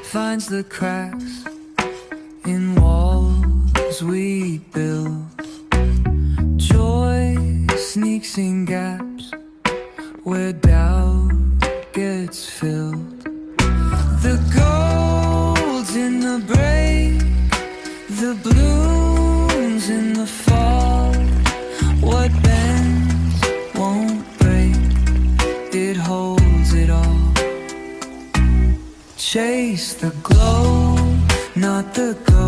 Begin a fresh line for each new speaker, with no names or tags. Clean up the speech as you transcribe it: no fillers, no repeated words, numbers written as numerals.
finds the cracks in walls we build. Joy sneaks in gaps where doubt gets filled. The gold's in the break, the blooms in the fall. What bends won't break, it holds it all. Chase the glow, not the goal.